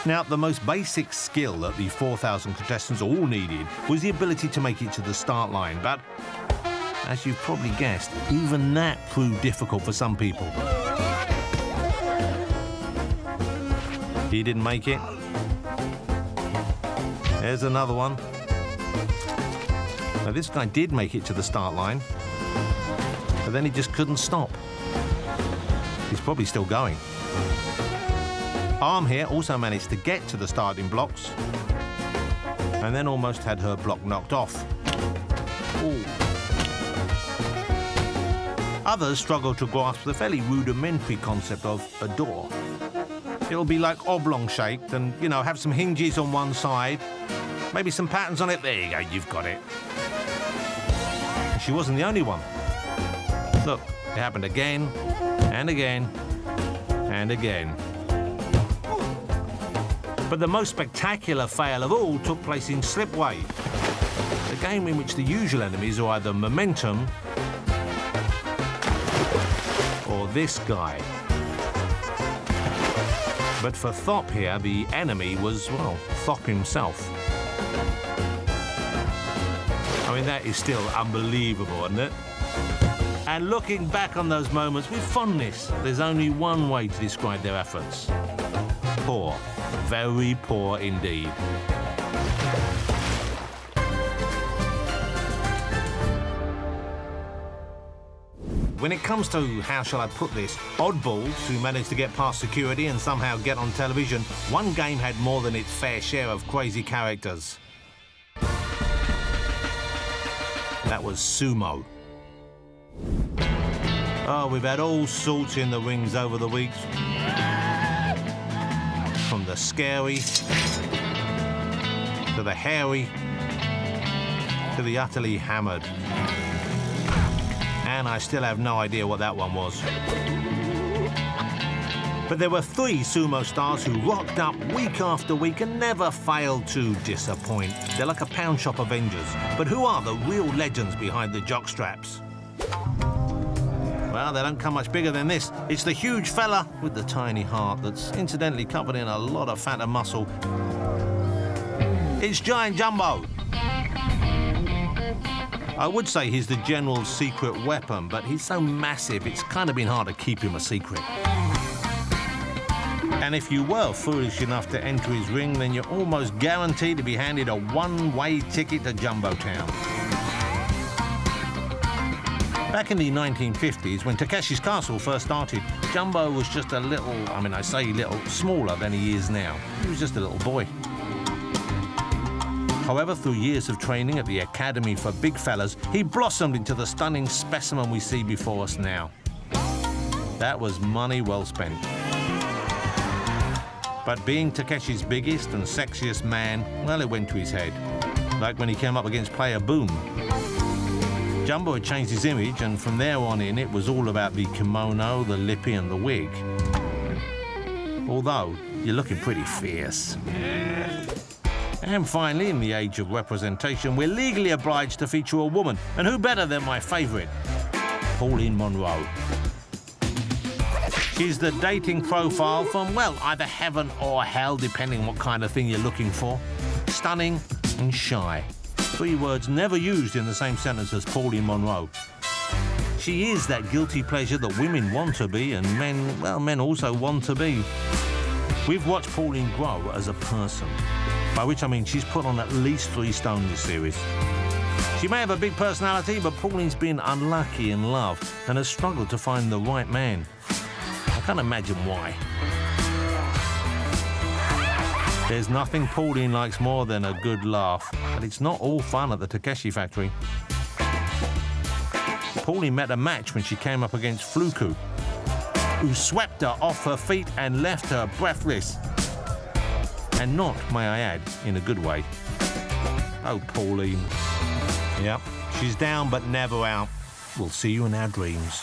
Now, the most basic skill that the 4,000 contestants all needed was the ability to make it to the start line, but as you've probably guessed, even that proved difficult for some people. He didn't make it. There's another one. Now, this guy did make it to the start line, but then he just couldn't stop. He's probably still going. Arm here also managed to get to the starting blocks and then almost had her block knocked off. Ooh. Others struggled to grasp the fairly rudimentary concept of a door. It'll be like oblong-shaped and, you know, have some hinges on one side, maybe some patterns on it. There you go, you've got it. And she wasn't the only one. Look, it happened again and again and again. But the most spectacular fail of all took place in Slipway, a game in which the usual enemies are either momentum or this guy. But for Thop here, the enemy was, well, Thop himself. I mean, that is still unbelievable, isn't it? And looking back on those moments with fondness, there's only one way to describe their efforts. Poor. Very poor indeed. When it comes to, how shall I put this, oddballs who managed to get past security and somehow get on television, one game had more than its fair share of crazy characters. That was Sumo. Oh, we've had all sorts in the rings over the weeks. From the scary, to the hairy, to the utterly hammered. And I still have no idea what that one was. But there were 3 sumo stars who rocked up week after week and never failed to disappoint. They're like a pound shop Avengers. But who are the real legends behind the jockstraps? Well, they don't come much bigger than this. It's the huge fella with the tiny heart that's incidentally covered in a lot of fat and muscle. It's Giant Jumbo. I would say he's the general's secret weapon, but he's so massive it's kind of been hard to keep him a secret. And if you were foolish enough to enter his ring, then you're almost guaranteed to be handed a one-way ticket to Jumbo Town. Back in the 1950s, when Takeshi's Castle first started, Jumbo was just a little, I say little, smaller than he is now. He was just a little boy. However, through years of training at the Academy for Big Fellas, he blossomed into the stunning specimen we see before us now. That was money well spent. But being Takeshi's biggest and sexiest man, well, it went to his head. Like when he came up against Player Boom. Jumbo had changed his image, and from there on in, it was all about the kimono, the lippy, and the wig. Although, you're looking pretty fierce. And finally, in the age of representation, we're legally obliged to feature a woman. And who better than my favourite, Pauline Monroe. She's the dating profile from, well, either heaven or hell, depending what kind of thing you're looking for. Stunning and shy. 3 words never used in the same sentence as Pauline Monroe. She is that guilty pleasure that women want to be and men also want to be. We've watched Pauline grow as a person, by which I mean she's put on at least 3 stone this series. She may have a big personality, but Pauline's been unlucky in love and has struggled to find the right man. I can't imagine why. There's nothing Pauline likes more than a good laugh, but it's not all fun at the Takeshi factory. Pauline met a match when she came up against Fluku, who swept her off her feet and left her breathless. And not, may I add, in a good way. Oh, Pauline. Yep, she's down but never out. We'll see you in our dreams.